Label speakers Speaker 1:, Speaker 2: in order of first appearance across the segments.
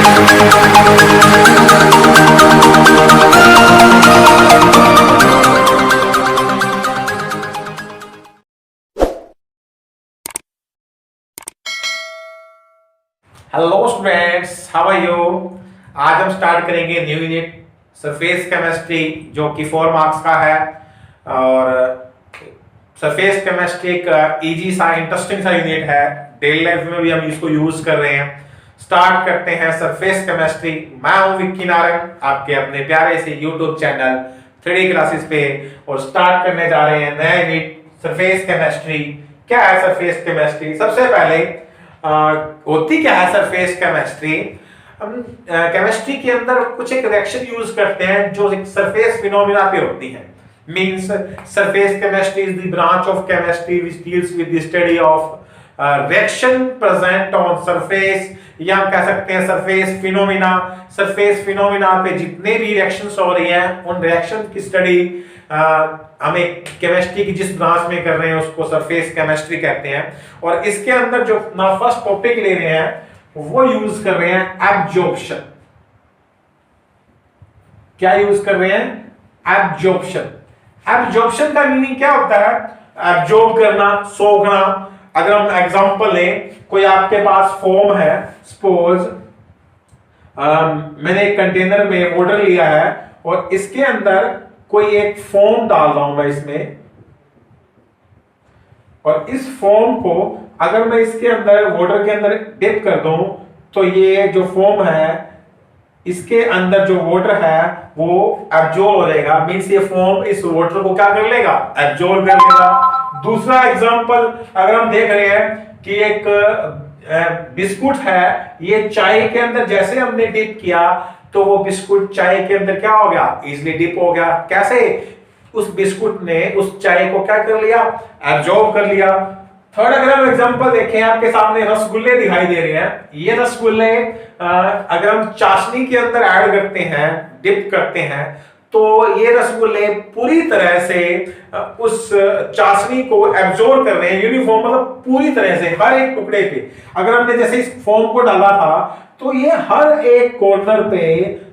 Speaker 1: Hello students, how are you. आज हम start करेंगे न्यू यूनिट सरफेस केमिस्ट्री, जो कि 4 मार्क्स का है। और सरफेस केमिस्ट्री एक इजी सा इंटरेस्टिंग सा यूनिट है, डेली लाइफ में भी हम इसको यूज कर रहे हैं। स्टार्ट करते हैं सरफेस केमिस्ट्री। मैं हूं विक्की नारंग, आपके अपने प्यारे से यूट्यूब चैनल 3D क्लासेस पे, और स्टार्ट करने जा रहे हैं नया यूनिट सरफेस केमिस्ट्री। क्या है सरफेस केमिस्ट्री? सबसे पहले होती क्या है सरफेस केमिस्ट्री? हम केमिस्ट्री के अंदर कुछ एक रिएक्शन यूज करते हैं जो एक सरफेस फिनोमेना पे होती है। Means surface chemistry is the branch of chemistry which deals with the study of reaction present on surface, या हम कह सकते हैं सरफेस फिनोमेना। सरफेस फिनोमेना पे जितने भी रिएक्शंस हो रही हैं, उन रिएक्शन की स्टडी हमें केमिस्ट्री की जिस ब्रांच में कर रहे हैं उसको सरफेस केमिस्ट्री कहते हैं। और इसके अंदर जो ना फर्स्ट टॉपिक ले रहे हैं वो यूज कर रहे हैं एब्जॉर्प्शन। क्या यूज कर रहे हैं? एब्जॉर्प्शन। एब्जॉर्प्शन का मीनिंग क्या होता है? एब्जॉर्ब करना, सोखना। अगर हम एग्जांपल लें, कोई आपके पास फॉर्म है, सपोज मैंने एक कंटेनर में वाटर लिया है और इसके अंदर कोई एक फोम डाल रहा हूं मैं इसमें, और इस फोम को अगर मैं इसके अंदर वाटर के अंदर डिप कर दूं तो ये जो फोम है इसके अंदर जो वाटर है वो एब्जॉर्ब हो जाएगा। मींस ये फोम इस वाटर को क्या कर लेगा? एब्जॉर्ब कर लेगा। दूसरा एग्जांपल अगर हम देख रहे हैं कि एक बिस्कुट है, ये चाय के अंदर जैसे हमने डिप किया तो वो बिस्कुट चाय के अंदर क्या हो गया? इजिली डिप हो गया। कैसे? उस बिस्कुट ने उस चाय को क्या कर लिया? एब्जॉर्ब कर लिया। थर्ड अगर हम एग्जांपल देखें, आपके सामने रसगुल्ले दिखाई दे रहे हैं। ये रसगुल्ले अगर हम चाशनी के अंदर ऐड करते हैं, डिप करते हैं, तो ये रसगुल्ले पूरी तरह से उस चाशनी को एब्जॉर्ब कर रहे हैं। यूनिफॉर्म मतलब पूरी तरह से हर एक टुकड़े पे। अगर हमने जैसे इस फॉर्म को डाला था तो ये हर एक कॉर्नर पे,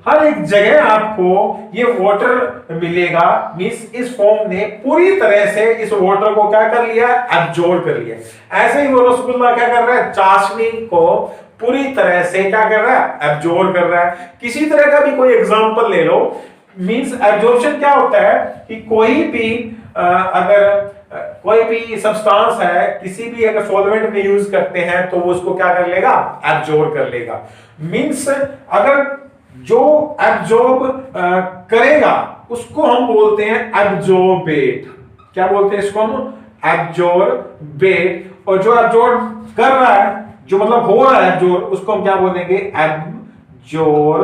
Speaker 1: हर एक जगह आपको ये वाटर मिलेगा। मींस इस फॉर्म ने पूरी तरह से इस वाटर को क्या कर लिया? एब्जॉर्ब कर लिया। ऐसे ही वो रसगुल्ला क्या कर रहा है? चाशनी को पूरी तरह से क्या कर रहा है? एब्जॉर्ब कर रहा है। किसी तरह का भी कोई एग्जांपल ले लो। मींस एब्जॉर्प्शन क्या होता है कि कोई भी अगर कोई भी सब्सटेंस है, किसी भी अगर सॉल्वेंट में यूज करते हैं तो वो उसको क्या कर लेगा? एब्जॉर्ब कर लेगा। मींस अगर जो एब्जॉर्ब करेगा उसको हम बोलते हैं एब्जॉर्बेट। क्या बोलते हैं इसको हम? एब्जॉर्बेट। और जो एब्जॉर्ब कर रहा है, जो मतलब हो रहा है एब्जॉर्ब, उसको हम क्या बोलेंगे? एब्जॉर्बेंट।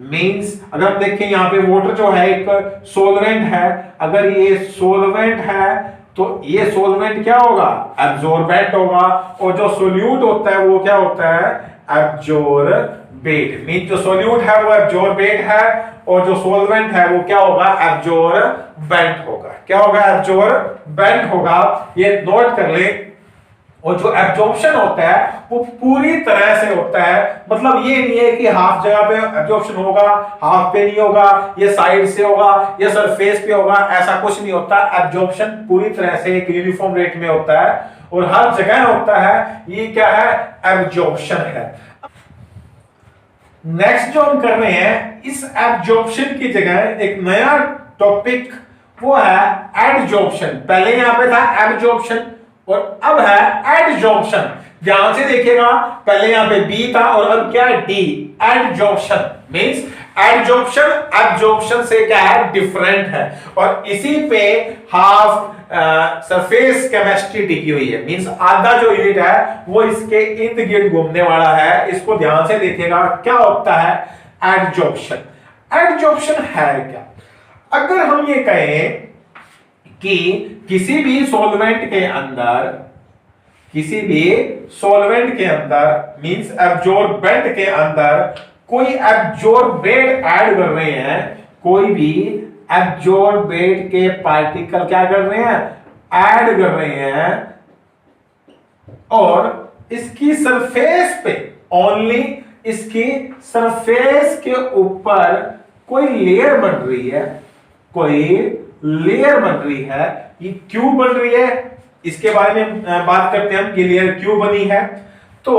Speaker 1: मींस अगर हम देखें यहाँ पे वाटर जो है एक सोलवेंट है, अगर ये सोलवेंट है तो ये सोलवेंट क्या होगा? एब्जॉर्बेंट होगा। और जो सोल्यूट होता है वो क्या होता है? एब्जॉर्बेट। मींस जो सोल्यूट है वो एब्जॉर्बेट है और जो सोलवेंट है वो क्या होगा? एब्जॉर्बेंट होगा। क्या होगा? एब्जॉर्बेंट होगा। ये नोट कर ले। और जो एब्जॉर्प्शन होता है वो पूरी तरह से होता है। मतलब ये नहीं है कि हाफ जगह पे एब्जॉर्प्शन होगा, हाफ पे नहीं होगा, ये साइड से होगा, ये सरफेस पे होगा, ऐसा कुछ नहीं होता। एब्जॉर्प्शन पूरी तरह से एक यूनिफॉर्म रेट में होता है और हर जगह होता है। ये क्या है? एब्जॉर्प्शन है। नेक्स्ट जो हम कर रहे हैं, इस एब्जॉर्प्शन की जगह एक नया टॉपिक वो है एडजॉर्प्शन। पहले यहां पे था एब्जॉर्प्शन और अब है एडजॉर्प्शन। ध्यान से देखिएगा, पहले यहां पे बी था और अब क्या है? D. Adsorption means adsorption absorption से क्या है? डिफरेंट है। और इसी पे हाफ सरफेस केमिस्ट्री टिकी हुई है। मींस आधा जो यूनिट है वो इसके इर्द गिर्द घूमने वाला है। इसको ध्यान से देखिएगा, क्या होता है एडजॉर्प्शन? एडजॉर्प्शन है क्या? अगर हम ये कहें कि किसी भी सॉल्वेंट के अंदर मींस एब्जॉर्बेंट के अंदर कोई एब्जॉर्बेट ऐड कर रहे हैं, कोई भी एब्जॉर्बेट के पार्टिकल क्या कर रहे हैं? ऐड कर रहे हैं, और इसकी सरफेस पे ओनली इसकी सरफेस के ऊपर कोई लेयर बन रही है, कोई लेयर बन रही है। ये क्यों बन रही है इसके बारे में बात करते हैं हम, ये लेयर क्यों बनी है। तो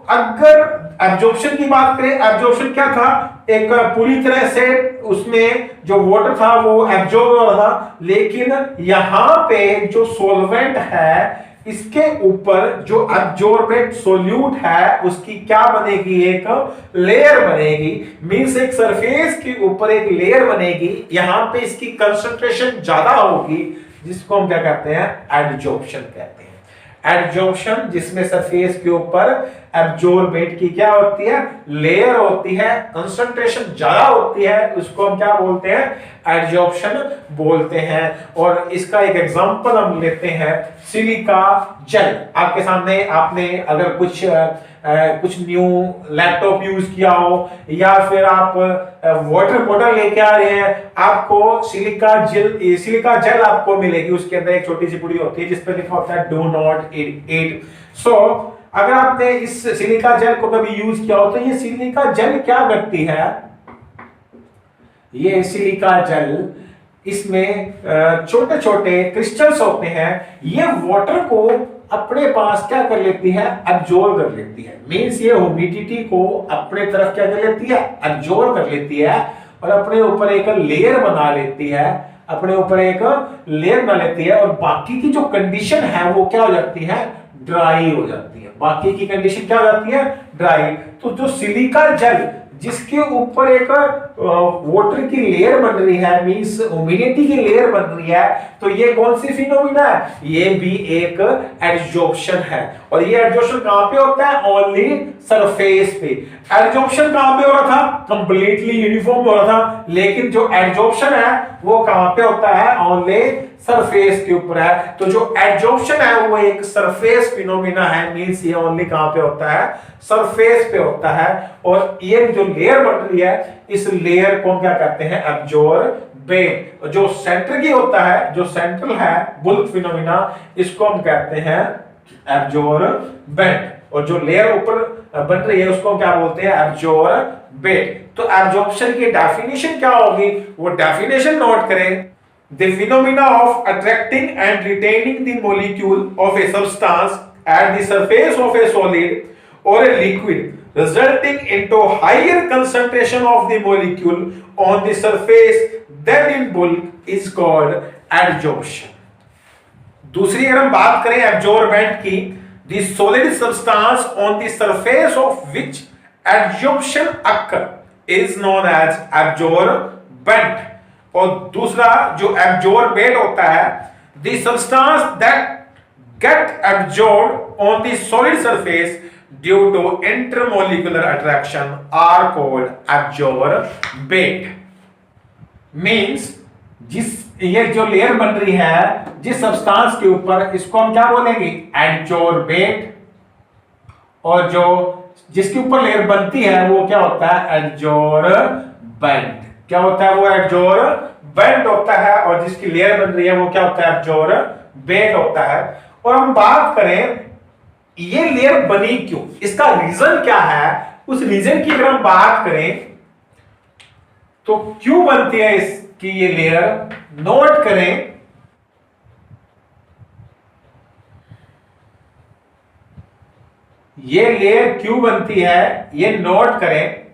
Speaker 1: अगर एब्जॉर्प्शन की बात करें, एब्जॉर्प्शन क्या था, एक पूरी तरह से उसमें जो वाटर था वो एब्जॉर्ब हो रहा था, लेकिन यहां पे जो सॉल्वेंट है इसके ऊपर जो एब्जॉर्बेंट सोल्यूट है उसकी क्या बनेगी, एक लेयर बनेगी। मींस एक सरफेस के ऊपर एक लेयर बनेगी, यहां पे इसकी कंसंट्रेशन ज्यादा होगी, जिसको हम क्या कहते हैं, एडजॉर्प्शन कहते हैं। एडजॉर्प्शन जिसमें सरफेस के ऊपर एब्जॉर्बेंट की क्या होती है, लेयर होती है, कंसंट्रेशन ज्यादा होती है, उसको हम क्या बोलते हैं, एडजॉर्प्शन बोलते हैं। और इसका एक एग्जांपल हम लेते हैं, सिलिका जेल। आपके सामने आपने अगर कुछ न्यू लैपटॉप यूज किया हो या फिर आप वाटर बॉटल लेके आ रहे हैं, आपको सिलिका जेल आपको मिलेगी, उसके अंदर एक छोटी सी पुड़ी होती है जिसपे लिखा होता है डू नॉट ईट। सो अगर आपने इस सिलिका जेल को कभी यूज किया हो तो ये सिलिका जेल क्या करती है, ये सिलिका जेल इसमें छोटे छोटे क्रिस्टल्स होते हैं, ये वाटर को अपने पास क्या कर लेती है, एब्जॉर्ब कर लेती है। मींस ये ह्यूमिडिटी को अपने तरफ क्या कर लेती है, एब्जॉर्ब कर लेती है और अपने ऊपर एक लेयर बना लेती है, अपने ऊपर एक लेयर बना लेती है और बाकी की जो कंडीशन है वो क्या हो जाती है, ड्राई हो जाती है। बाकी की कंडीशन क्या हो जाती है, ड्राई। तो जो सिलिका जेल जिसके ऊपर एक वाटर की लेयर बन रही है, मींस ह्यूमिडिटी की लेयर बन रही है, तो ये कौन सी फिनोमिना है, ये भी एक एडजॉर्प्शन है। और ये एडजॉर्प्शन कहां पे होता है, ओनली सरफेस पे। एडजॉर्प्शन कहां पे हो रहा था, कंप्लीटली यूनिफॉर्म हो रहा था, लेकिन जो एडजॉर्प्शन है वो कहां पे होता है, ओनली सरफेस के ऊपर है। तो जो एडजॉर्प्शन है वो एक सरफेस फिनोमिना है, मींस ये ओनली कहां पे होता है, सरफेस पे होता है। और ये जो लेयर बन रही है, इस लेयर को हम क्या कहते हैं, एब्जॉर्बेंट। जो सेंटर की होता है, जो सेंट्रल है बुल्क फिनोमिना, इसको हम कहते हैं एब्जॉर्बेंट। और जो लेयर ऊपर बन रही है उसको हम क्या बोलते हैं, एब्जॉर्बेंट। तो एब्जॉर्प्शन की डेफिनेशन क्या होगी, वो डेफिनेशन नोट करें। The phenomena of attracting and retaining the molecule of a substance at the surface of a solid or a liquid, resulting into higher concentration of the molecule on the surface than in bulk, is called adsorption. दूसरी अगर हम बात करें absorbent की, the solid substance on the surface of which adsorption occur is known as adsorbent. और दूसरा जो absorbent होता है, the substance that get absorbed on the solid surface due to intermolecular attraction are called absorbent. Means ये जो layer बन रही है जिस सब्सटेंस के ऊपर, इसको हम क्या बोलेंगे, एब्जॉर्बेंट। और जो जिसके ऊपर लेयर बनती है वो क्या होता है, एब्जॉर्बेंट। क्या होता है, वो एब्जॉर्बेंट होता है। और जिसकी लेयर बन रही है वो क्या होता है, एब्जॉर्बेंट होता है। और हम बात करें ये लेयर बनी क्यों, इसका रीजन क्या है, उस रीजन की अगर हम बात करें तो क्यों बनती है इसकी ये लेयर, नोट करें। ये लेयर क्यों बनती है, ये नोट करें।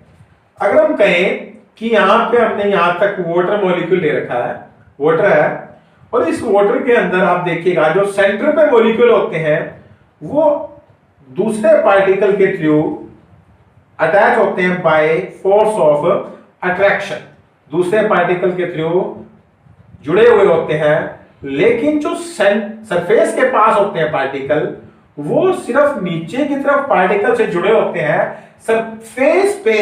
Speaker 1: अगर हम कहें कि यहां पे हमने यहां तक वाटर मॉलिक्यूल ले रखा है, वाटर है, और इस वाटर के अंदर आप देखिएगा जो सेंटर पे मॉलिक्यूल होते हैं वो दूसरे पार्टिकल के थ्रू अटैच होते हैं बाय फोर्स ऑफ अट्रैक्शन, दूसरे पार्टिकल के थ्रू जुड़े हुए होते हैं। लेकिन जो सरफेस के पास होते हैं पार्टिकल, वो सिर्फ नीचे की तरफ पार्टिकल से जुड़े होते हैं। सरफेस पे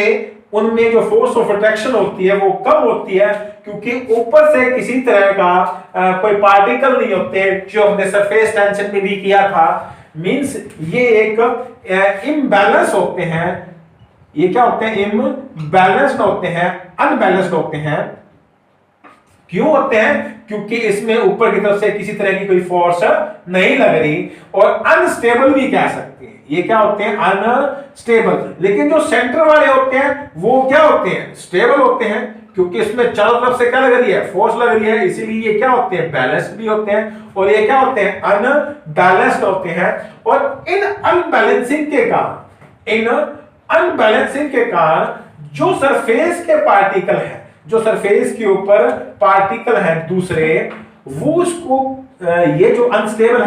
Speaker 1: उनमें जो फोर्स ऑफ अट्रैक्शन होती है वो कम होती है, क्योंकि ऊपर से किसी तरह का कोई पार्टिकल नहीं होते, जो हमने सरफेस टेंशन में भी किया था। मींस ये एक इम्बैलेंस होते हैं, ये क्या होते हैं, इम्बैलेंस्ड होते हैं, अनबैलेंस्ड होते हैं। क्यों होते हैं? क्योंकि इसमें ऊपर की तरफ से किसी तरह की कोई फोर्स नहीं लग रही, और अनस्टेबल भी कह सकते हैं। ये क्या होते हैं? अनस्टेबल। लेकिन जो सेंटर वाले होते हैं वो क्या होते हैं? स्टेबल होते हैं, क्योंकि इसमें चारों तरफ से क्या लग रही है? फोर्स लग रही है, इसीलिए ये क्या होते हैं? बैलेंस्ड भी होते हैं। और ये क्या होते हैं? अनबैलेंस्ड होते हैं। और इन अनबैलेंसिंग के कारण जो सरफेस के पार्टिकल है, जो सरफेस के ऊपर पार्टिकल हैं दूसरे, वो उसको ये जो अनस्टेबल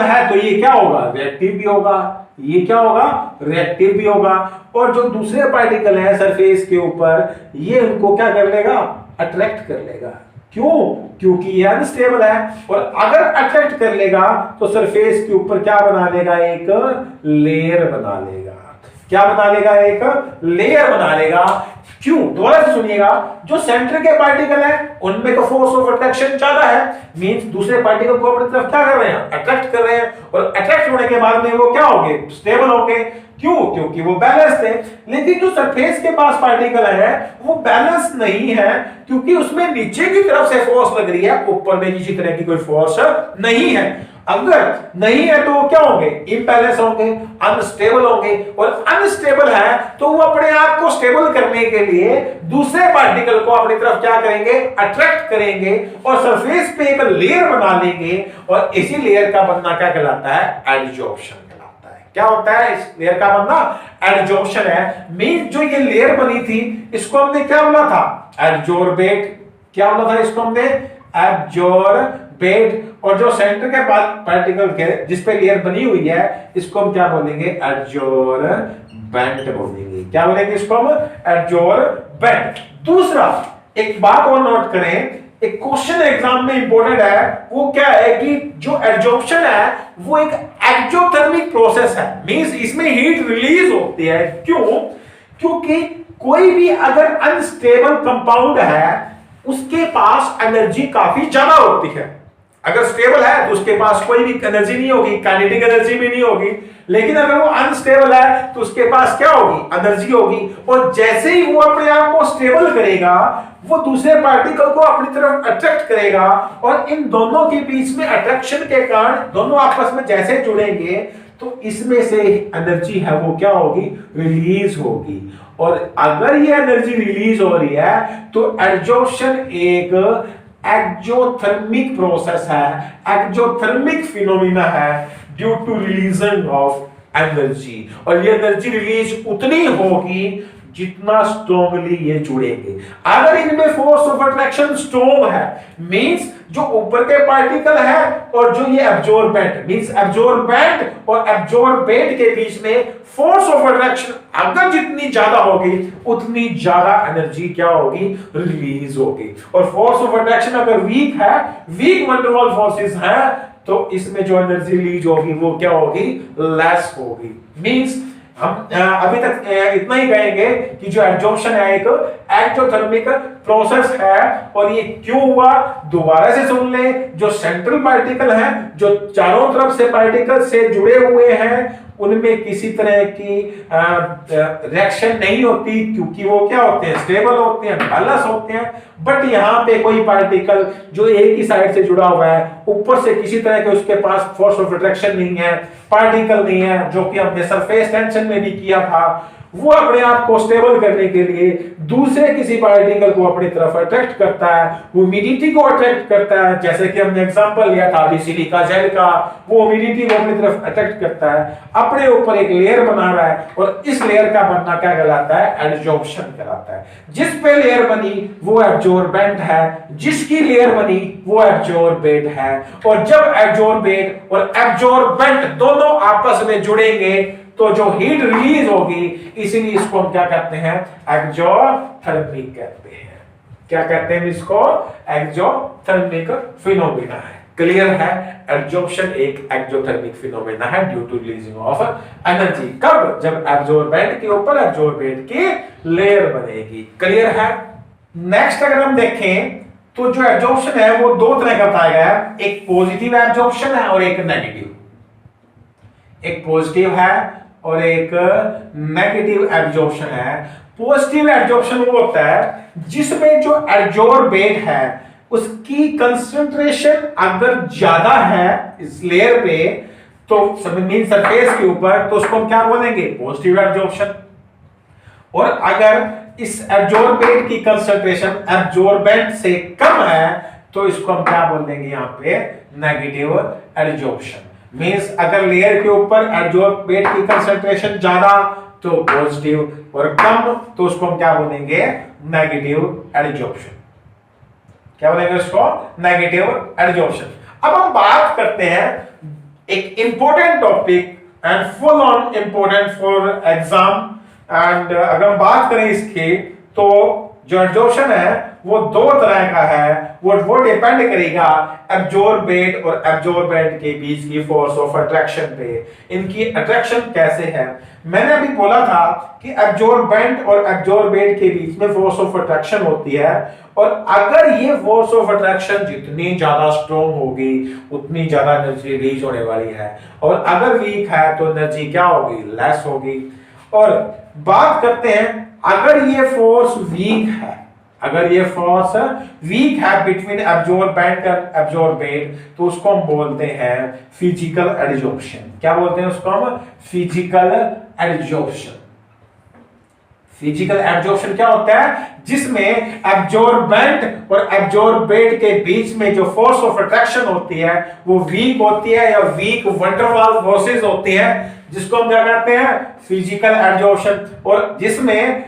Speaker 1: है तो ये क्या होगा? रिएक्टिव भी होगा। ये क्या होगा? रिएक्टिव भी होगा। और जो दूसरे पार्टिकल है सरफेस के ऊपर, ये उनको क्या कर लेगा? अट्रैक्ट कर लेगा। क्यों? क्योंकि ये अनस्टेबल है, और अगर अट्रैक्ट कर लेगा तो सरफेस के ऊपर क्या बना लेगा? एक लेयर बना लेगा। क्या बना लेगा? एक लेयर बना लेगा। क्यों? दोबारा से सुनिएगा, जो सेंटर के पार्टिकल है उनमें तो फोर्स ऑफ अट्रैक्शन ज्यादा है, मींस दूसरे पार्टिकल को अपनी तरफ क्या कर रहे हैं? अट्रैक्ट कर रहे हैं। और अट्रैक्ट होने के बाद में वो क्या होंगे? स्टेबल होंगे। क्यों? क्योंकि वो बैलेंस थे। लेकिन जो सरफेस के पास पार्टिकल है वो बैलेंस नहीं है, क्योंकि उसमें नीचे की तरफ से फोर्स लग रही है, ऊपर में किसी तरह की कोई फोर्स नहीं है। अगर नहीं है तो क्या होंगे? इम्बैलेंस होंगे, अनस्टेबल होंगे। और अनस्टेबल है तो वो अपने आप को स्टेबल करने के लिए दूसरे पार्टिकल को अपनी तरफ क्या करेंगे? अट्रैक्ट करेंगे, और सरफेस पे एक लेयर बना लेंगे। और इसी लेयर का बनना क्या कहलाता है? एडजॉर्प्शन कहलाता है। क्या होता है इस लेयर का बनना? एडजॉर्प्शन है। मीन जो ये लेयर बनी थी इसको हमने क्या बोला था? एडजॉर्बेट। क्या बोला था इसको हमने? एडजॉर्बेट। और जो सेंटर के पार्टिकल के जिस पे लेयर बनी हुई है इसको हम क्या बोलेंगे? एडजॉर्बेंट बोलेंगे। क्या बोलेंगे इसको हम? एडजॉर्बेंट। दूसरा एक बात और नोट करें, एक क्वेश्चन एग्जाम में इंपॉर्टेंट है, वो क्या है कि जो एडजॉर्प्शन है वो एक एक्सोथर्मिक प्रोसेस है। मींस इसमें हीट रिलीज होती है। क्यों? क्योंकि कोई भी अगर अनस्टेबल कंपाउंड है उसके पास एनर्जी काफी ज्यादा होती है। अगर स्टेबल है तो उसके पास कोई भी एनर्जी नहीं होगी, काइनेटिक एनर्जी भी नहीं होगी। लेकिन अगर वो अनस्टेबल है तो उसके पास क्या होगी? एनर्जी होगी। और जैसे ही वो अपने आप को स्टेबल करेगा वो दूसरे पार्टिकल को अपनी तरफ अट्रैक्ट करेगा, और इन दोनों के बीच में अट्रैक्शन के कारण दोनों आपस में जैसे जुड़ेंगे तो इसमें से एनर्जी है वो क्या होगी? रिलीज होगी। और अगर ये एनर्जी रिलीज हो रही है तो एडजॉर्प्शन एक एक्सोथर्मिक प्रोसेस है, एक्सोथर्मिक फिनोमिना है, due to religion of energy. और ये एनर्जी रिलीज उतनी होगी जितना स्ट्रॉन्गली ये जुड़ेंगे। अगर इनमें फोर्स ऑफ अट्रैक्शन स्ट्रॉन्ग है, मींस जो ऊपर के पार्टिकल है और जो ये एब्जॉर्बेंट, मींस एब्जॉर्बेंट और एब्जॉर्बेट के बीच में फोर्स ऑफ अट्रैक्शन अगर जितनी ज्यादा होगी उतनी ज्यादा एनर्जी क्या होगी? रिलीज होगी। और फोर्स ऑफ अट्रैक्शन अगर वीक है, वीक वंडरवॉल फोर्सेस है, तो इसमें जो एनर्जी रिलीज होगी वो क्या होगी? लेस होगी। मींस हम अभी तक इतना ही कहेंगे कि जो एडजॉर्प्शन है एक एक्सोथर्मिक प्रोसेस है। और ये क्यों हुआ? दोबारा से सुन ले, जो सेंट्रल पार्टिकल है, जो चारों तरफ से पार्टिकल से जुड़े हुए हैं, उनमें किसी तरह की रिएक्शन नहीं होती, क्योंकि वो क्या होते हैं? स्टेबल होते हैं, बैलेंस होते हैं। बट यहाँ पे कोई पार्टिकल जो एक ही साइड से जुड़ा हुआ है, ऊपर से किसी तरह के उसके पास फोर्स ऑफ अट्रैक्शन नहीं है, पार्टिकल नहीं है, जो कि हमने सरफेस टेंशन में भी किया था, वो अपने आप को स्टेबल करने के लिए दूसरे किसी पार्टिकल को अपनी तरफ अट्रैक्ट करता है, ह्यूमिडिटी को अट्रैक्ट करता है। जैसे कि हमने एग्जांपल लिया था अभी सिलिका जेल का, वो ह्यूमिडिटी को अपनी तरफ अट्रैक्ट करता है, अपने ऊपर एक लेयर बना रहा है। और इस लेयर का बनना क्या कहलाता है? एडजॉर्प्शन कहलाता है। जिस पे लेयर बनी वो एब्जॉर्बेंट है, जिसकी लेयर बनी वो एब्जॉर्बेट है। और जब एब्जॉर्बेट और एब्जॉर्बेंट दोनों आपस में जुड़ेंगे तो जो हीट रिलीज होगी, इसीलिए इसको हम क्या कहते हैं? एक्सोथर्मिक कहते हैं। क्या कहते हैं इसको? एक्सोथर्मिक फिनोमेना है। क्लियर है? एडजॉर्प्शन एक एक्सोथर्मिक फिनोमेना है due to releasing of energy. कब? जब एब्जॉर्बेंट के ऊपर एब्जॉर्बेट की लेयर बनेगी। क्लियर है? नेक्स्ट अगर हम देखें तो जो एडजॉर्प्शन है वो दो तरह का बताया गया है, एक पॉजिटिव एडजॉर्प्शन है और एक नेगेटिव। एक पॉजिटिव है और एक नेगेटिव एब्जॉर्प्शन है। पॉजिटिव एब्जॉर्प्शन वो होता है जिसमें जो एब्जॉर्बेट है उसकी कंसंट्रेशन अगर ज्यादा है इस लेयर पे, तो मीन सरफेस के ऊपर, तो उसको हम क्या बोलेंगे? Positive absorption. और अगर इस एब्जॉर्बेट की कंसंट्रेशन एब्जॉर्बेंट से कम है तो इसको हम क्या बोल देंगे यहाँ पे? Negative absorption. मींस अगर लेयर के ऊपर एब्जॉर्बेट की कंसंट्रेशन ज्यादा तो पॉजिटिव, और कम तो उसको हम क्या बोलेंगे? Negative absorption. क्या बोलेंगे उसको? Negative absorption. अब हम बात करते हैं एक important topic and full on important for exam. And अगर हम बात करें इसकी, तो जो एब्जॉर्प्शन है वो दो तरह का है। वो डिपेंड करेगा एब्जॉर्बेट और एब्जॉर्बेंट के बीच की फोर्स ऑफ अट्रैक्शन पे। इनकी अट्रैक्शन कैसे है? मैंने अभी बोला था कि एब्जॉर्बेंट और एब्जॉर्बेट के बीच में फोर्स ऑफ अट्रैक्शन होती है, और अगर ये फोर्स ऑफ अट्रैक्शन जितनी ज्यादा स्ट्रॉन्ग होगी उतनी ज्यादा एनर्जी रिलीज होने वाली है, और अगर वीक है तो एनर्जी क्या होगी? लेस होगी। और बात करते हैं अगर ये फोर्स वीक है, अगर ये फोर्स वीक है बिटवीन एब्जॉर्बेंट एंड एब्जॉर्बेट, तो उसको हम बोलते हैं फिजिकल एब्जॉर्प्शन। क्या बोलते हैं उसको हम? Physical absorption. फिजिकल एब्जॉर्प्शन क्या होता है? जिसमें एब्जॉर्बेंट और एब्जॉर्बेट के बीच में जो फोर्स ऑफ अट्रैक्शन होती है वो वीक होती है, या वीक वंडरवाल फोर्सेस होती है, जिसको हम क्या कहते हैं? Physical absorption. और जिसमें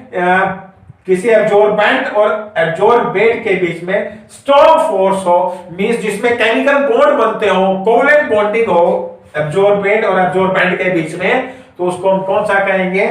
Speaker 1: किसी एब्जॉर्बेंट और एब्जॉर्बेट के बीच में स्ट्रॉन्ग फोर्स हो, मींस जिसमें केमिकल बॉन्ड बनते हो, कोवलेंट बॉन्डिंग हो एब्जॉर्बेट और एब्जॉर्बेंट के बीच में, तो उसको हम कौन सा कहेंगे?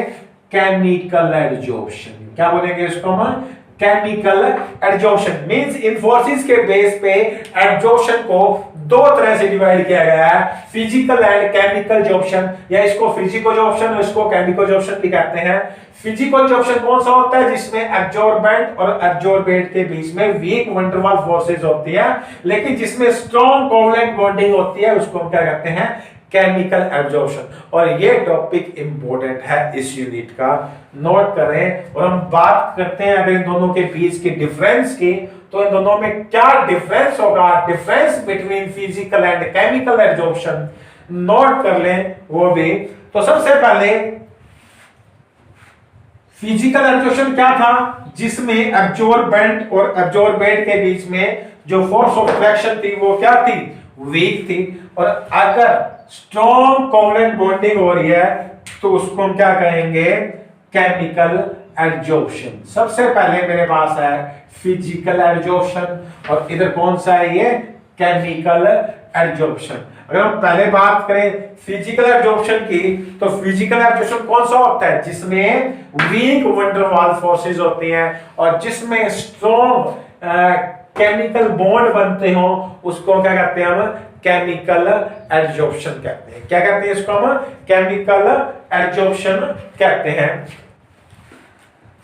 Speaker 1: Chemical absorption. क्या बोलेंगे इसको हम? Chemical absorption. मींस इन फोर्सेस के बेस पे एब्जॉर्प्शन को दो तरह से डिवाइड किया गया है, फिजिकल एंड केमिकल एब्जॉर्प्शन, या इसको फिजिकल एब्जॉर्प्शन और इसको केमिकल एब्जॉर्प्शन भी कहते हैं। फिजिकल एब्जॉर्प्शन कौन सा होता है? जिसमें एब्जॉर्बेंट और एब्जॉर्बेट के बीच में वीक वंडरवाल फोर्सेस होती है, लेकिन जिसमें स्ट्रॉन्ग कोवलेंट बॉन्डिंग होती है उसको हम क्या कहते हैं? Chemical absorption. और ये टॉपिक इंपॉर्टेंट है इस यूनिट का, नोट करें। और हम बात करते हैं अगर इन दोनों के बीच के डिफरेंस की, तो इन दोनों में क्या डिफरेंस होगा? Difference between physical and chemical absorption note कर लें वो भी। तो सबसे पहले फिजिकल एब्जॉर्प्शन क्या था? जिसमें एब्जॉर्बेंट और एब्जॉर्बेट के बीच में जो फोर्स ऑफ अट्रैक्शन थी वो क्या थी? वीक थी। और अगर स्ट्रॉन्ग कोवलेंट बॉन्डिंग हो रही है तो उसको हम क्या कहेंगे? Chemical absorption. सबसे पहले मेरे पास है फिजिकल एब्जॉर्प्शन, और इधर कौन सा है? ये केमिकल एब्जॉर्प्शन। अगर हम पहले बात करें फिजिकल एब्जॉर्प्शन की, तो फिजिकल एब्जॉर्प्शन कौन सा होता है? जिसमें वीक वंडरवाल फोर्सेस होती हैं और जिसमें स्ट्रॉन्ग केमिकल बॉन्ड बनते हो, उसको क्या कहते हैं हम? केमिकल एब्जॉर्प्शन कहते हैं। क्या कहते हैं इसको हम? केमिकल एब्जॉर्प्शन कहते हैं।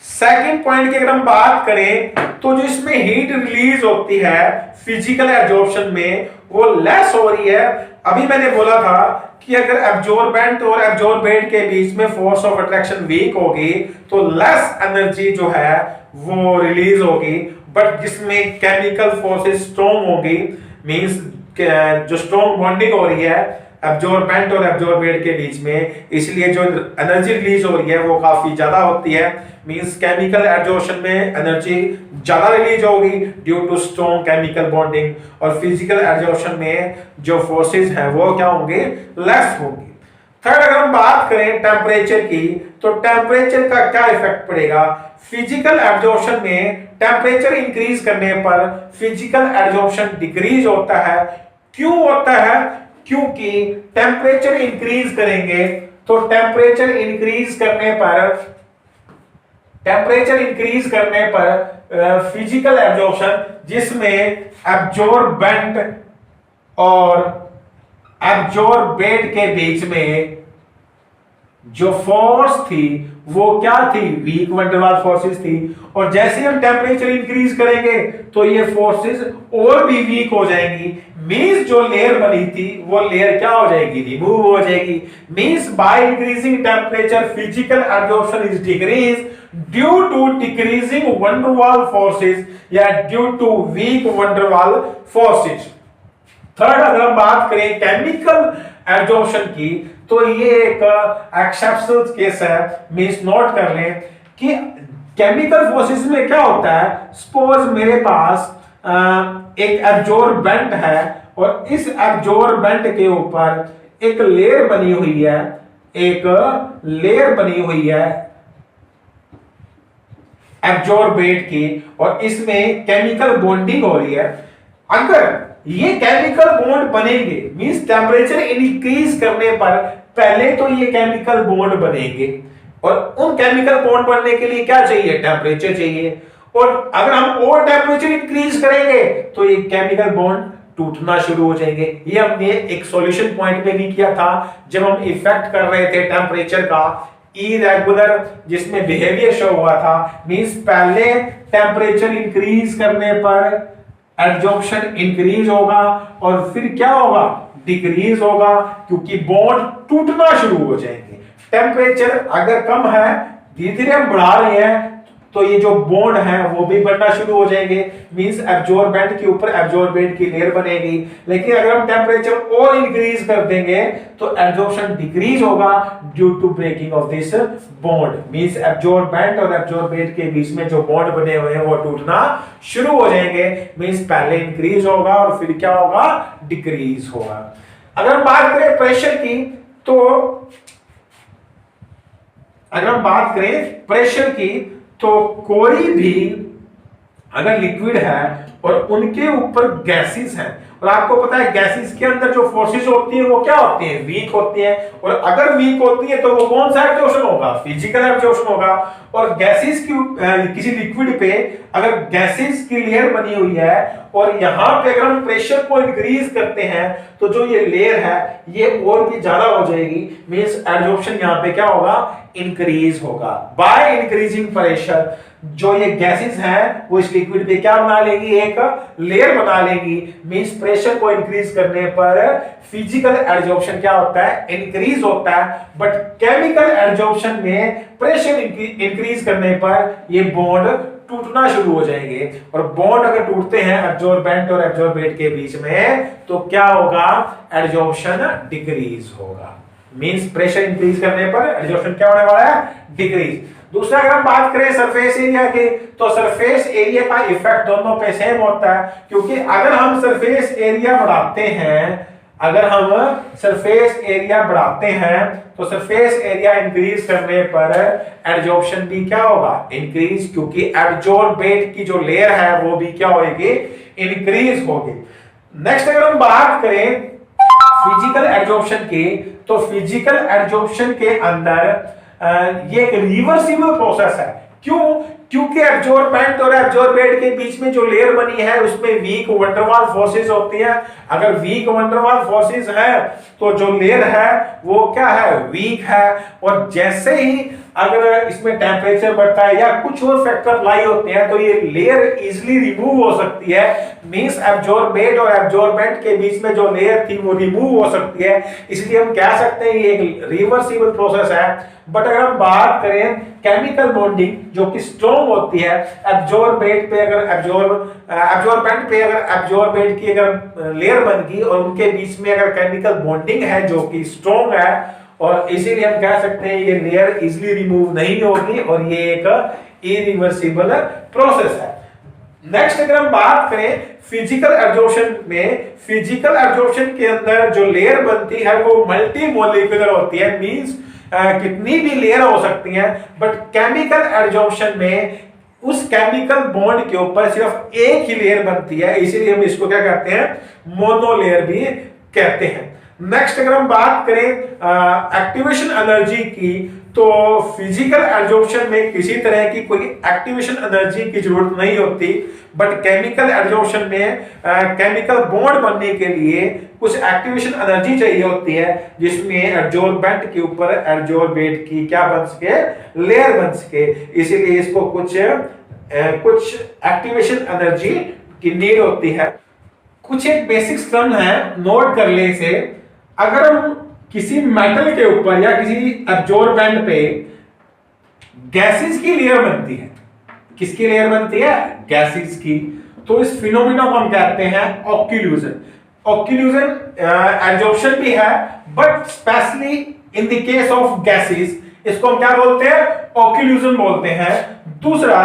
Speaker 1: सेकंड पॉइंट की अगर हम बात करें, तो जो इसमें हीट रिलीज होती है फिजिकल एब्जॉर्प्शन में वो लेस हो रही है। अभी मैंने बोला था कि अगर एब्जॉर्बेंट और एब्जॉर्बेट के बीच में फोर्स ऑफ अट्रैक्शन वीक होगी तो लेस एनर्जी जो है वो रिलीज होगी, बट जिसमें केमिकल फोर्सेस स्ट्रॉन्ग होगी, मींस जो स्ट्रॉन्ग बॉन्डिंग हो रही है एब्जॉर्बेंट और एब्जॉर्बेट के बीच में, इसलिए जो एनर्जी रिलीज हो रही है वो काफी ज्यादा होती है। मींस केमिकल एब्जॉर्प्शन में एनर्जी ज्यादा रिलीज होगी due to strong chemical bonding, और फिजिकल एब्जॉर्प्शन में जो फोर्सेस हैं वो क्या होंगे? लेस होंगे। थर्ड अगर हम बात करें टेम्परेचर की, तो टेम्परेचर का क्या इफेक्ट पड़ेगा? फिजिकल एब्जॉर्प्शन में टेम्परेचर इंक्रीज करने पर फिजिकल एब्जॉर्प्शन डिक्रीज होता है। क्यों होता है? क्योंकि टेम्परेचर इंक्रीज करेंगे तो टेम्परेचर इंक्रीज करने पर फिजिकल एब्जॉर्प्शन, जिसमें एब्जॉर्बेंट और एब्जॉर्बेट के बीच में जो फोर्स थी वो क्या थी, वीक वंडरवाल फोर्सेस थी, और जैसे हम टेम्परेचर इंक्रीज करेंगे तो ये फोर्सेस और भी वीक हो जाएंगी। मींस जो लेयर बनी थी वो लेयर क्या हो जाएगी, रिमूव हो जाएगी। Means by increasing temperature physical absorption is decrease due to decreasing van der Waals forces या due to weak van der Waals forces. Third, अगर हम बात करें केमिकल एब्जॉर्प्शन की, तो ये एक एक्सेप्शनल केस है। मींस नोट कर लें कि केमिकल फोर्सेस में क्या होता है, सपोज मेरे पास एक एब्जॉर्बेंट है और इस एब्जॉर्बेंट के ऊपर एक लेयर बनी हुई है, एक लेयर बनी हुई है एब्जॉर्बेंट की, और इसमें केमिकल बॉन्डिंग हो रही है। अगर ये केमिकल बॉन्ड बनेंगे, मींस टेम्परेचर इंक्रीज करने पर पहले तो ये केमिकल बॉन्ड बनेंगे, और उन केमिकल बॉन्ड बनने के लिए क्या चाहिए, टेम्परेचर चाहिए। और अगर हम और टेम्परेचर इंक्रीज करेंगे तो ये केमिकल बॉन्ड टूटना शुरू हो जाएंगे। ये हमने एक सॉल्यूशन पॉइंट पे भी किया था जब हम इफेक्ट कर रहे थे टेम्परेचर का, इरेगुलर, जिसमें बिहेवियर शो हुआ था। मींस पहले टेम्परेचर इंक्रीज करने पर एब्जॉर्प्शन इंक्रीज होगा और फिर क्या होगा, डिक्रीज होगा, क्योंकि बॉन्ड टूटना शुरू हो जाएंगे। टेम्परेचर अगर कम है, धीरे धीरे हम बढ़ा रहे हैं, तो ये जो बॉन्ड है वो भी बनना शुरू हो जाएंगे। मींस एब्जॉर्बेंट के ऊपर एब्जॉर्बेंट की लेयर बनेगी। लेकिन अगर हम टेम्परेचर और इंक्रीज कर देंगे तो एब्जॉर्प्शन डिक्रीज होगा due to breaking of this bond. Means absorbent और एब्जॉर्बेंट के बीच में जो बॉन्ड बने हुए हैं वो टूटना शुरू हो जाएंगे। मींस पहले इंक्रीज होगा और फिर क्या होगा, डिक्रीज होगा। अगर हम बात करें प्रेशर की, तो अगर हम बात करें प्रेशर की, तो कोई भी अगर लिक्विड है और उनके ऊपर गैसेस हैं, और आपको पता है गैसेस के अंदर जो फोर्सेस होती है वो क्या होती है, वीक होती है। और अगर वीक होती है तो वो कौन सा एब्जॉर्प्शन होगा, फिजिकल एब्जॉर्प्शन होगा। और गैसेस की किसी लिक्विड पे अगर गैसेस की लेयर बनी हुई है और यहां पे अगर हम प्रेशर को इंक्रीज करते हैं तो जो ये लेयर है ये और भी ज्यादा हो जाएगी। मींस एब्जॉर्प्शन यहां पे क्या होगा, इंक्रीज होगा। बाय इंक्रीजिंग प्रेशर जो ये गैसेस हैं वो इस लिक्विड पे क्या बना लेगी, एक लेयर बना लेगी। मींस प्रेशर को इंक्रीज करने पर फिजिकल एब्जॉर्प्शन क्या होता है, इंक्रीज होता है। बट केमिकल एब्जॉर्प्शन में प्रेशर इंक्रीज करने पर ये बॉन्ड टूटना शुरू हो जाएंगे। और बॉन्ड अगर टूटते हैं एब्जॉर्बेंट और एब्जॉर्बेट के बीच में तो क्या होगा, एब्जॉर्प्शन डिक्रीज होगा। मींस प्रेशर इंक्रीज करने पर एब्जॉर्प्शन क्या होने वाला है, डिक्रीज। दूसरा अगर हम बात करें सरफेस एरिया की, तो सरफेस एरिया का इफेक्ट दोनों पे सेम होता है। क्योंकि अगर हम सरफेस एरिया बढ़ाते हैं, अगर हम सरफेस एरिया बढ़ाते हैं तो सरफेस एरिया इंक्रीज करने पर एब्जॉर्प्शन भी क्या होगा, इंक्रीज, क्योंकि एब्जॉर्बेट की जो लेयर है वो भी क्या होगी, इंक्रीज होगी। नेक्स्ट अगर हम बात करें फिजिकल एब्जॉर्प्शन की, तो फिजिकल एब्जॉर्प्शन के अंदर ये एक रिवर्सिबल प्रोसेस है। क्यों, क्योंकि एब्जॉर्बेंट और एब्जॉर्बेट के बीच में जो लेयर बनी है उसमें वीक वंडरवाल फोर्सेस होती हैं। अगर वीक वंडरवाल फोर्सेस है तो जो लेयर है वो क्या है, वीक है। और जैसे ही अगर इसमें टेम्परेचर बढ़ता है या कुछ और फैक्टर अप्लाई होते हैं तो ये लेयर इजीली रिमूव हो सकती है। मींस एब्जॉर्बेट और एब्जॉर्बेंट के बीच में जो लेयर थी वो रिमूव हो सकती है। इसलिए हम कह सकते हैं ये एक रिवर्सिबल प्रोसेस है। बट अगर हम बात करें केमिकल बॉन्डिंग जो कि स्ट्रॉन्ग होती है, एब्जॉर्बेट पे अगर एब्जॉर्बेंट पे अगर एब्जॉर्बेट की अगर लेयर बन गई और उनके बीच में अगर केमिकल बॉन्डिंग है जो कि स्ट्रॉन्ग है, और इसीलिए हम कह सकते हैं ये लेयर इजीली रिमूव नहीं होगी और ये एक इरिवर्सिबल प्रोसेस है। नेक्स्ट अगर हम बात करें फिजिकल एब्जॉर्प्शन में, फिजिकल एब्जॉर्प्शन के अंदर जो लेयर बनती है वो मल्टी मॉलिक्यूलर होती है। मींस कितनी भी लेयर हो सकती हैं, बट केमिकल एब्जॉर्प्शन में उस केमिकल बॉन्ड के ऊपर सिर्फ एक ही लेयर बनती है, इसीलिए हम इसको क्या कहते हैं, मोनोलेयर भी कहते हैं। नेक्स्ट अगर हम बात करें एक्टिवेशन एनर्जी की, तो फिजिकल एब्जॉर्प्शन में किसी तरह की कोई एक्टिवेशन एनर्जी की जरूरत नहीं होती। बट केमिकल एब्जॉर्प्शन में केमिकल बॉन्ड बनने के लिए कुछ एक्टिवेशन एनर्जी चाहिए होती है जिसमें एब्जॉर्बेंट के ऊपर एब्जॉर्बेट की क्या बन सके, लेयर बन सके, इसीलिए इसको कुछ एक्टिवेशन एनर्जी की नीड होती है। कुछ एक बेसिक टर्म है, नोट कर ले इसे। अगर हम किसी मेटल के ऊपर या किसी एब्जॉर्बेंट पे गैसेस की लेयर बनती है, किसकी लेयर बनती है, गैसेस की, तो इस फिनोमिना को हम कहते हैं ओक्लूजन। ओक्लूजन एब्जॉर्प्शन भी है, but specially in the case of gases इसको हम क्या बोलते हैं, ओक्लूजन बोलते हैं। दूसरा,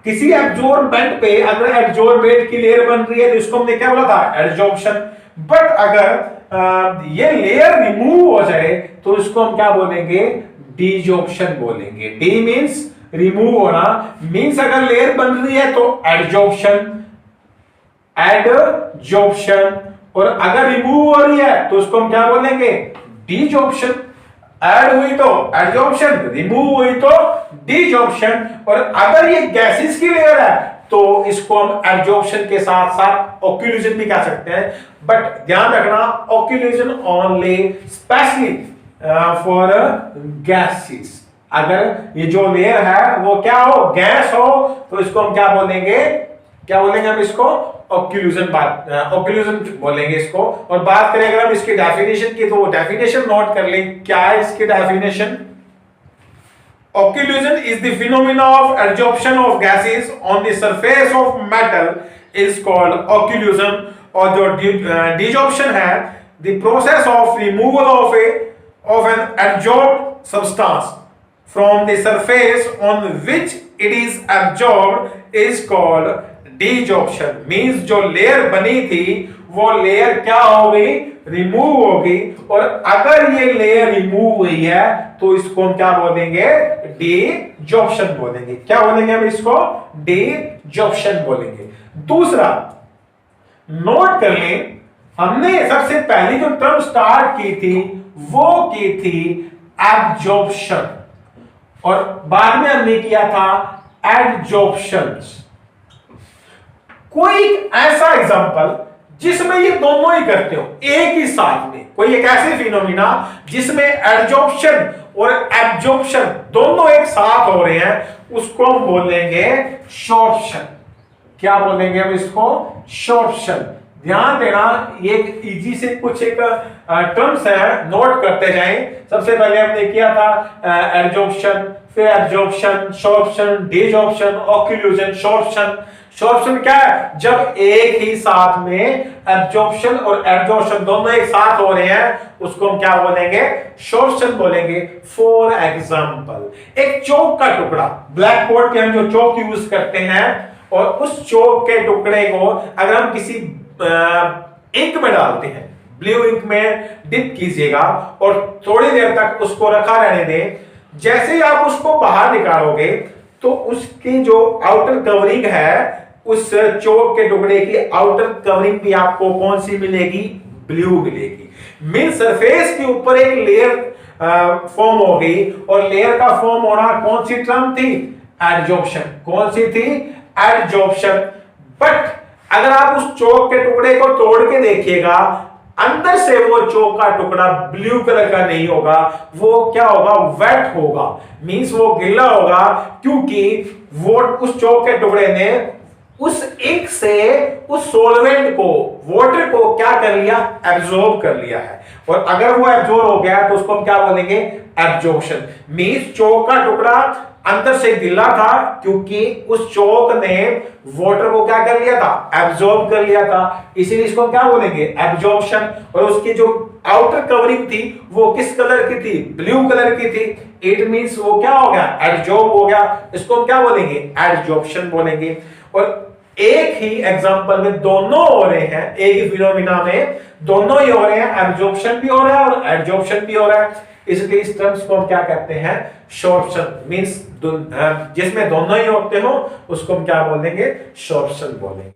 Speaker 1: किसी एब्जॉर्बेंट पे अगर एब्जॉर्बेट की लेयर बन रही है तो इसको हमने क्या बोला था, एब्जॉर्प्शन। बट अगर ये लेयर रिमूव हो जाए तो इसको हम क्या बोलेंगे, डिजॉर्प्शन बोलेंगे। डी मींस रिमूव होना, मींस अगर लेयर बन रही है तो एडजॉर्प्शन, एडजॉर्प्शन, और अगर रिमूव हो रही है तो उसको हम क्या बोलेंगे, डिजॉर्प्शन। ऐड हुई तो एडजॉर्प्शन, रिमूव हुई तो डिजॉर्प्शन। और अगर ये गैसेस की लेयर है तो इसको हम एब्जॉर्प्शन के साथ साथ ओक्लूजन भी कह सकते हैं। बट ध्यान रखना, occlusion only specially for gases. अगर ये जो लेयर है वो क्या हो, गैस हो, तो इसको हम क्या बोलेंगे, क्या बोलेंगे हम इसको, ओक्लूजन बोलेंगे इसको। और बात करें अगर हम इसकी डेफिनेशन की, तो डेफिनेशन नोट कर लें। क्या है इसकी definition, occlusion is the phenomena of adsorption of gases on the surface of metal is called occlusion। और जो desorption है, the process of removal of an adsorbed substance from the surface on which it is absorbed is called desorption। means जो layer बनी थी वो layer क्या हो गई, रिमूव हो गई। और अगर ये लेयर रिमूव हुई है तो इसको हम क्या बोलेंगे, डिजॉर्प्शन बोलेंगे। क्या बोलेंगे हम इसको, डिजॉर्प्शन बोलेंगे। दूसरा, नोट कर लें, हमने सबसे पहली जो टर्म स्टार्ट की थी वो की थी एब्जॉर्प्शन, और बाद में हमने किया था एडजॉर्प्शन। कोई ऐसा एग्जांपल जिसमें ये दोनों ही करते हो एक ही साथ में, कोई एक ऐसे फिनोमिना जिसमें एडजॉर्प्शन और एब्जॉर्प्शन दोनों एक साथ हो रहे हैं, उसको हम बोलेंगे शॉर्प्शन। क्या बोलेंगे हम इसको, शॉर्प्शन। ध्यान देना, ये इजी से कुछ एक टर्म्स है, नोट करते जाएं। सबसे पहले हमने किया था एडजॉर्प्शन, फिर एब्जॉर्प्शन, शॉर्प्शन, डिजॉर्प्शन, ओक्लूजन, शॉर्प्शन। शॉर्प्शन क्या है, जब एक ही साथ में एब्जॉर्प्शन और एडजॉर्प्शन दोनों एक साथ हो रहे हैं उसको हम क्या बोलेंगे, शॉर्प्शन बोलेंगे। फॉर एग्जांपल, एक चौक का टुकड़ा, ब्लैक बोर्ड पे हम जो चौक यूज करते हैं, और उस चौक के टुकड़े को अगर हम किसी इंक में डालते हैं, ब्लू इंक में डिप कीजिएगा और थोड़ी देर तक उसको रखा रहने दें। जैसे ही आप उसको बाहर निकालोगे तो उसकी जो आउटर कवरिंग है, उस चौक के टुकड़े की आउटर कवरिंग भी आपको कौन सी मिलेगी, ब्लू मिलेगी। मीन सरफेस के ऊपर एक लेयर फॉर्म हो गई, और लेयर का फॉर्म होना कौन सी टर्म थी, एडजॉर्प्शन। कौन सी थी, एडजॉर्प्शन। बट अगर आप उस चौक के टुकड़े को तोड़ के देखिएगा, अंदर से वो चौक का टुकड़ा ब्लू कलर का नहीं होगा, वो क्या होगा, वेट होगा। मींस वो गीला होगा, क्योंकि वो उस चौक के टुकड़े ने उस इंक से उस सोलवेंट को, वाटर को क्या कर लिया, एब्जॉर्ब कर लिया है। और अगर वो एब्जॉर्ब हो गया तो उसको हम क्या बोलेंगे, एब्जॉर्प्शन। मींस चौक का टुकड़ा अंदर से गीला था क्योंकि उस चौक ने वाटर को क्या कर लिया था, एब्जॉर्ब कर लिया था, इसीलिए इसको क्या बोलेंगे, एब्जॉर्प्शन। और उसकी जो आउटर कवरिंग थी वो किस कलर की थी, ब्लू कलर की थी। इट मींस वो क्या हो गया, एब्जॉर्ब हो गया, इसको हम क्या बोलेंगे, एडजॉर्प्शन बोलेंगे। और एक ही एग्जांपल में दोनों हो रहे हैं, एक ही फिनोमिना में दोनों ही हो रहे हैं, एब्जॉर्प्शन भी हो रहा है और एडजॉर्प्शन भी हो रहा है। इसलिए इस टर्म्स को हम क्या कहते हैं, शॉर्प्शन। मींस जिसमें दोनों ही होते हो उसको हम क्या बोलेंगे, शॉर्प्शन बोलेंगे।